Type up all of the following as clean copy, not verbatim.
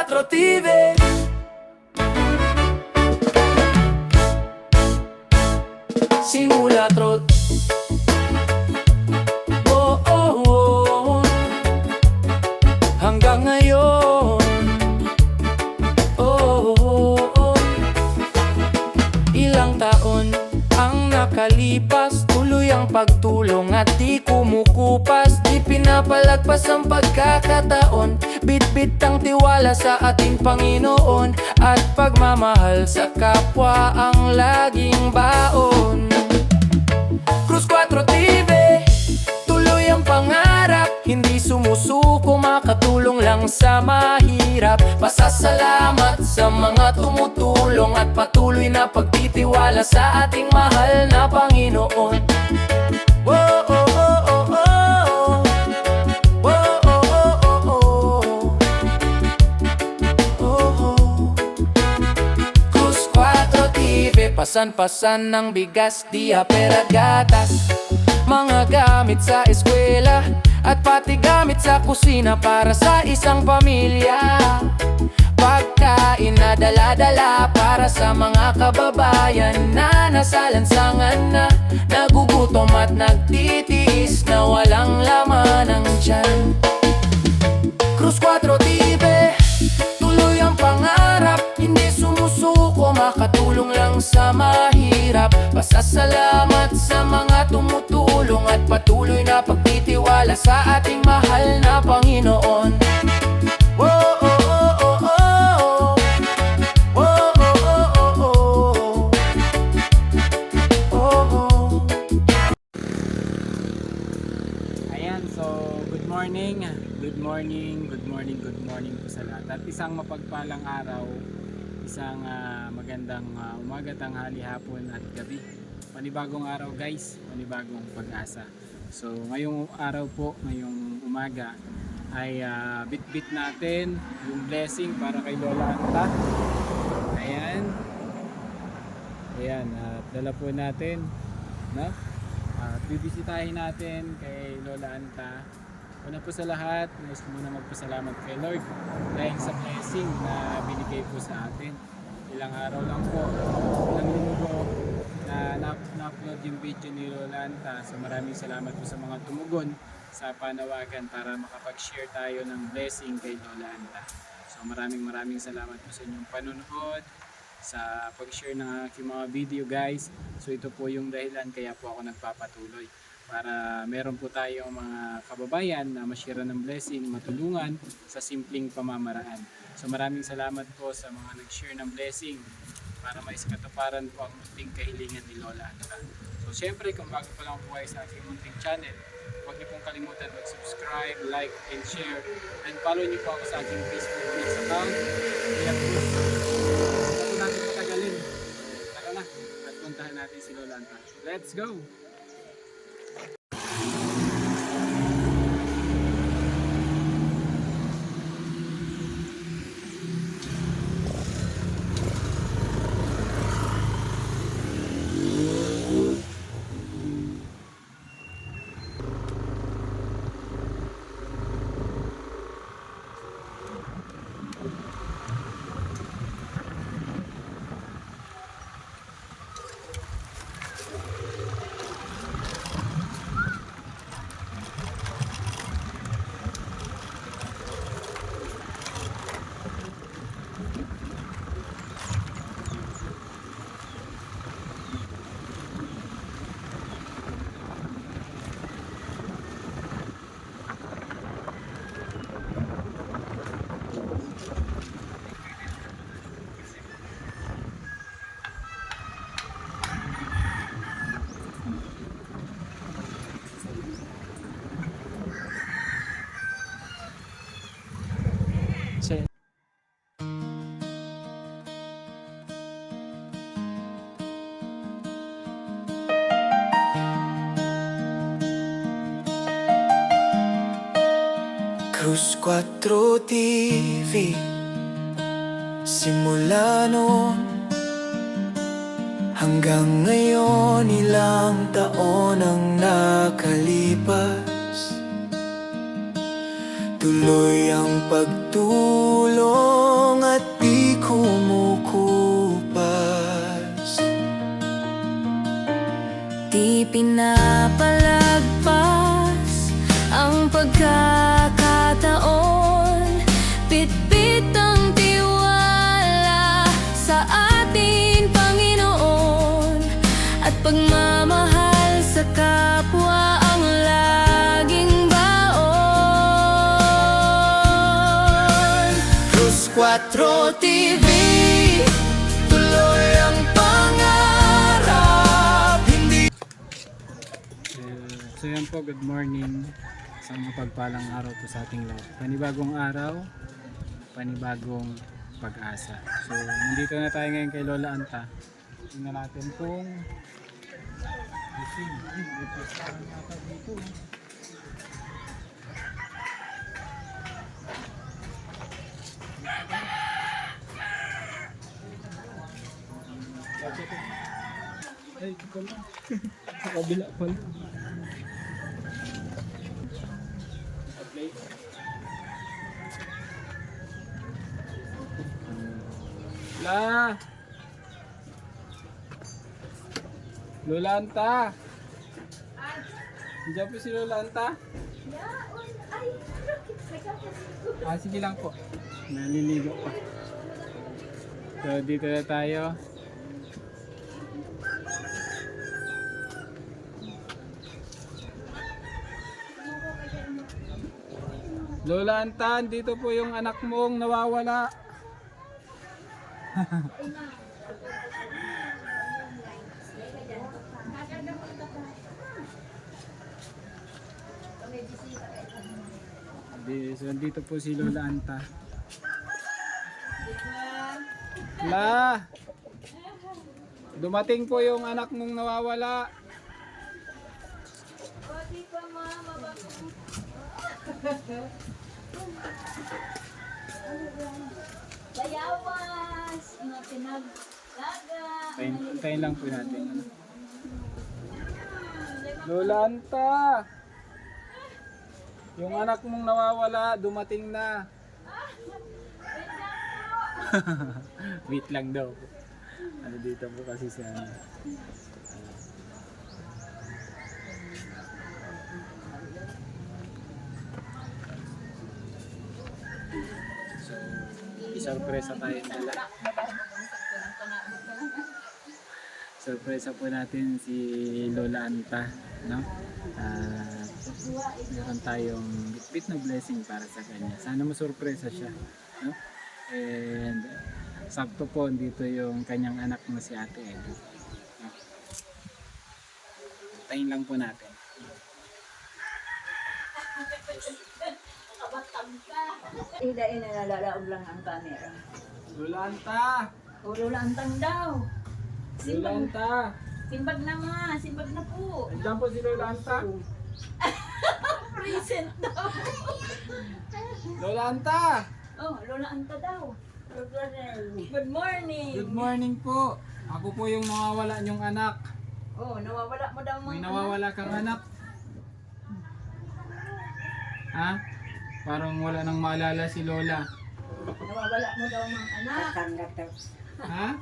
4 TV. Simula trot. Oh, oh, oh. Hanggang ngayon. Oh, oh, oh. Ilang taon ang nakalipas, tuloy ang pagtulong at di kumukupas. Di pinapalagpas ang pagkakataon, bit-bit ang tiwala sa ating Panginoon, at pagmamahal sa kapwa ang laging baon. Cruz 4 TV, tuloy ang pangarap, hindi sumusuko, makatulong lang sa mahirap. Pasasalamat sa mga tumutulong at patuloy na pagtitiwala sa ating mahal na Panginoon. Whoa, oh, oh, oh, oh. Whoa, oh, oh, oh, oh. Oh, oh. Cruz 4 TV, pasan-pasan ng bigas, diaper at gatas, mga gamit sa eskwela, at pati gamit sa kusina para sa isang pamilya. Pagkain na dala-dala para sa mga kababayan na nasa lansangan na, nagugutom at nagtitiis na walang laman ng tiyan. Cruz 4 TV, tuloy ang pangarap, hindi sumusuko, makatulong lang sa mahirap. Pasasalamat sa mga tumutulong at patuloy na pagtitiwala sa ating mahal na Panginoon. Whoa, oh, oh, oh, oh. Whoa, oh, oh, oh, oh. Oh, oh. Ayan, so good morning, good morning, good morning, good morning po sa lahat. At isang mapagpalang araw, isang magandang umaga, tanghali, hapon at gabi. Panibagong araw guys, panibagong pag-asa. So ngayong araw po, ngayong umaga ay bit-bit natin yung blessing para kay Lola Anta. Ayan. Ayan, at dala po natin, no? At bibisitahin natin kay Lola Anta. Una po sa lahat, nais ko muna magpasalamat kay Lord dahil sa blessing na binigay po sa atin. Ilang araw lang po, ilang linggo na na-upload yung video ni Lola Anta. So maraming salamat po sa mga tumugon sa panawagan para makapag-share tayo ng blessing kay Lola Anta. So maraming salamat po sa inyong panunood, sa pag-share ng aking mga video guys. So ito po yung dahilan kaya po ako nagpapatuloy, para meron po tayong mga kababayan na ma-share ng blessing, matulungan sa simpleng pamamaraan. So maraming salamat po sa mga nag-share ng blessing para maiskatuparan po ang munting kahilingan ni Lola Anta. So syempre kung bago pa lang po kayo sa aking munting channel, huwag niyo pong kalimutan mag-subscribe, like, and share, and follow niyo po ako sa aking Facebook page account. Kaya po, huwag po natin patagalin. Tara na, at puntahan natin si Lola Anta. Let's go! Cruz 4 TV, simula noon hanggang ngayon, ilang taon ang nakalipas. Tuloy ang pagtulong Di pinapalagpas ang pagkakataon. Bitbit ang tiwala sa ating Panginoon, at pagmamahal sa kapwa ang laging baon. Plus 4 TV, tuloy ang pangarap. Hindi So yan po, good morning. Isang mapagpalang araw po sa ating lahat. Panibagong araw, panibagong pag-asa. So nandito na tayo ngayon kay Lola Anta. Tingnan natin kung gising. May pustahan yata dito. Ay, ito pala. Sa kabila pala. La! Lola Anta! Diyan po si Lola Anta? Sige lang po. Naliligo pa. So dito na tayo. Lola Anta, dito po yung anak mong nawawala. So dito po si Lola Anta. La! Dumating po yung anak mong nawawala. Bayawas! Mga pinaglaga! Tayin lang po natin. Lola Anta! Yung anak mong nawawala, dumating na. Wait lang daw. Ano dito po kasi si ano. So, isorpresa tayo nila. Sorpresa po natin si Lola Anta, no? Meron tayong bitbit na blessing para sa kanya. Sana masurpresa siya, no? And sakto po dito yung kanyang anak na si Ate Edu, no? Tayin lang po natin. Ida inalalaog lang ang camera. Lola Anta! Ulo lang tang daw. Lola Anta! Simbag na nga, simbag na po. Andiyan po si Lola Anta. Present daw. Lola Anta! Oh, Lola Anta daw. Good morning. Good morning po. Ako po yung nawawala niyong anak. Oh, nawawala mo daw May mga nawawala kang anak. Ha? Parang wala nang maalala si Lola. Nawawala mo daw mga anak. Ha?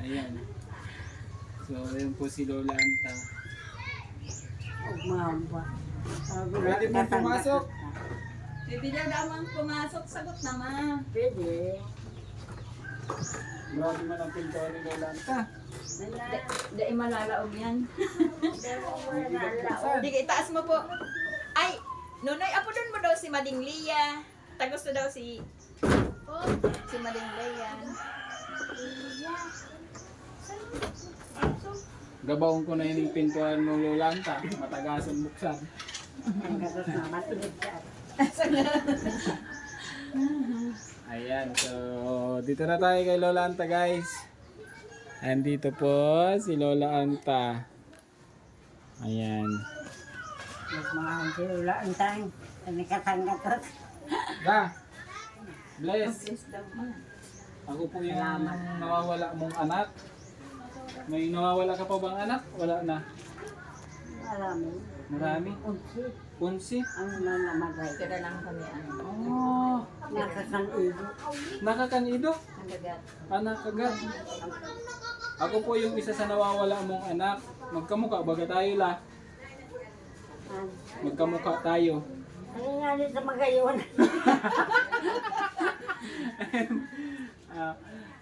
Ayan. So, ayun po si Lola Anta. Pwede mo pumasok? Bibi daw damang pumasok, sagot naman. Grabe man ang pintuan ni Lola Anta. Dahil malalaog yan. Di ka itaas mo po. Ay, Nunoy, apo doon mo daw si Mading Lia. Tagusto daw si Mading Lia. Gabaon ko na yun yung pintuan ng Lola Anta. Matagasan buksan. Ayan, so dito na tayo kay Lola Anta, guys. Andito po si Lola Anta. Ayan. Da! Bless! Ako po yung nawawala mong anak. May nawawala ka pa bang anak? Wala na. Marami? Punsi? Tira lang kami ano. Oh, nakakanido? Ang dagat. Anak agad. Ako po yung isa sa nawawala mong anak. Magkamukha baga tayo la. Magkamukha tayo. Ano nga sa magayon?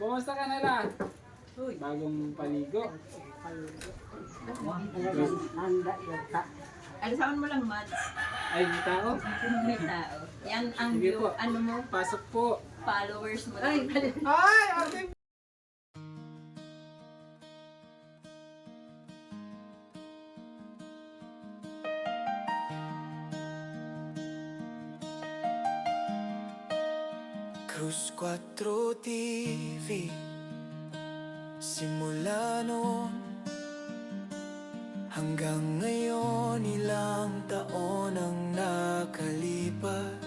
Kumusta ka na la? Bagong paligo. Handa yun ta. Alisawan mo lang, Mads. Ay, may tao? May tao. Yan ang Sige po. ano mo, Pasok po. followers mo. Ay, Ay! Okay. Cruz 4 TV. Simula noon hanggang ngayon, ilang taon ang nakalipas.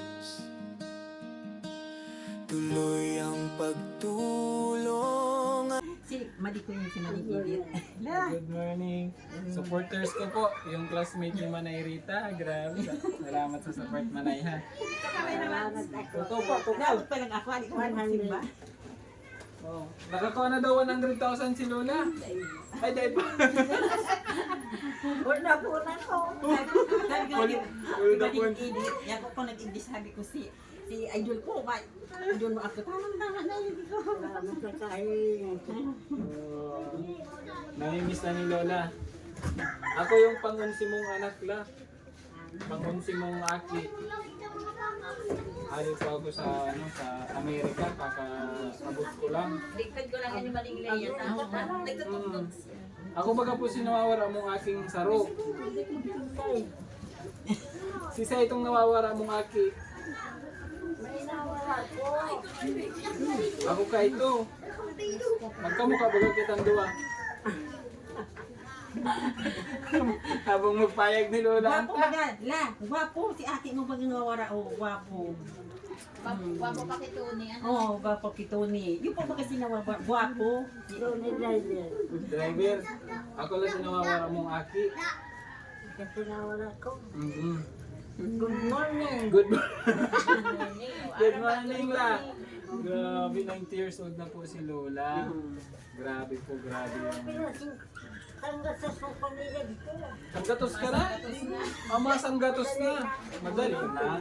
Tuloy ang pagtulong. si Madi ko yung si Madi Gilid. Good morning. Supporters ko po, yung classmate ni Manay Rita. Grabe. Salamat sa support, Manay, ha. Totoo po, totoo. Dapat pa lang ako, hindi ko simba. Oh, nakakuha na daw 100,000 si Lola. Ay, dahil pa. Wala po na ko. Sabi ko, Wala Madi po. Gilid. Yan ko nag-English, sabi ko si idol ko, idol mo ako. Tama na yun ko. Salamat sa kain. Namimiss na ni Lola. Ako yung pangunsi mong anak la. Pangunsi mong aki. Ayaw pa ako sa Amerika, kakaabot ko lang. Ligpad ko lang yan yung Mading Leia. Nagtutugtog siya. Ako baga po sinawawara mong aking saro. Sisa itong nawawara mong aki. Ako ka ito. Magkamukha baga kitang duwa. Habang magpayag ni Lola. Gwapo ba la? Gwapo si ate mo pag nawawara. Oh, gwapo. Wapo pa kito ni ano. Oh, gwapo kito ni. Yung pa ba kasi nawawara? Gwapo. Tony Driver. Driver, ako lang sinawawara mong aki. Kasi nawala ko. Good morning. Good Good morning la. Grabe, 90 years old na po si Lola. Grabe po, grabe yung... Pinasing hanggang sa sopa nila dito. Sanggatos ka na? Ama, sanggatos na. Madali na.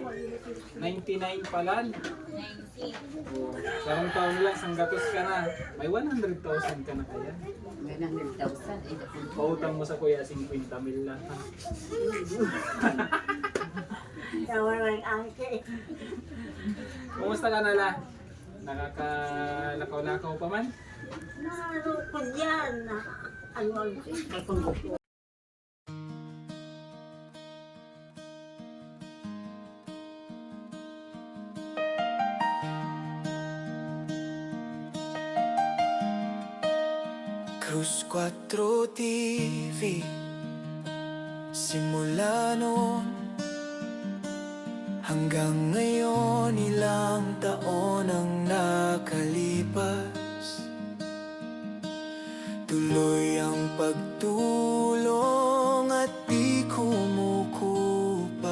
99 pala. 19. Oh, sarang taon lang, sanggatos ka na. May 100,000 ka na kaya. May 100,000. Pautang mo sa kuya 50 mil lang. Ha? Nawala ang angke. Kumusta ka na la? Nakakalakaw-lakaw pa man? Ano pa yan? Ano ang kakong Cruz 4 TV. Simula noon hanggang ngayon, ilang taon ang nakalipas. Tuloy ang pagtulong at di kumukupas.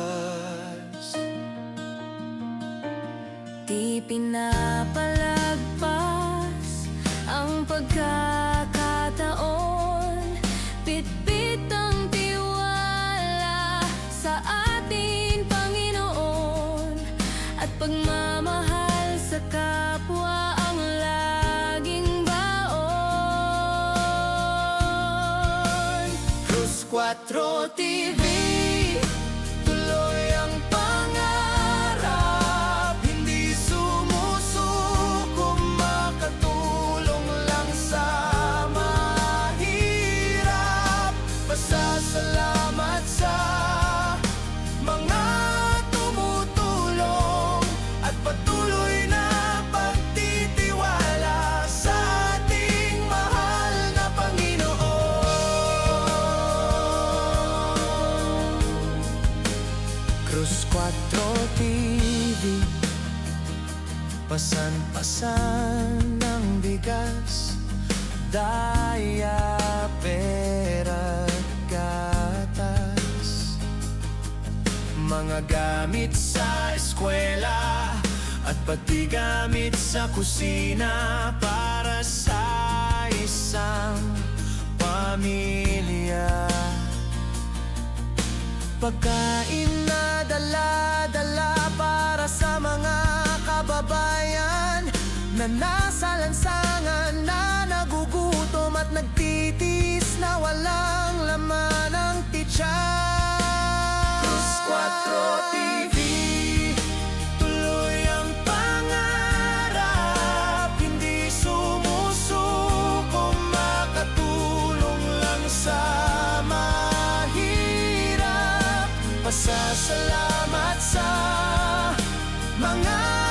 Di pinapalagpas ang pagkakataon. Pitpit ang tiwala sa ating Panginoon at pagmamahal sa kapwa ang laging baon. Cruz 4 TV. Tuloy ang pangarap, hindi sumusuko, makatulong lang sa mahirap. Pasasalamat sa mga tumutulong at patuloy na pagtitiwala sa ating mahal na Panginoon. Cruz 4 TV. Pasan-pasan ng bigas, daya, pera, gatas, mga gamit sa eskwela at pati gamit sa kusina para sa isang Pagkain na dala-dala para sa mga kababayan na nasa lansangan, na nagugutom at nagtitis na walang laman ng tiyan. Plus 4 TV, tuloy ang pangarap, hindi sumusuko, makatulong lang sa mahirap. Pasasalamat sa mga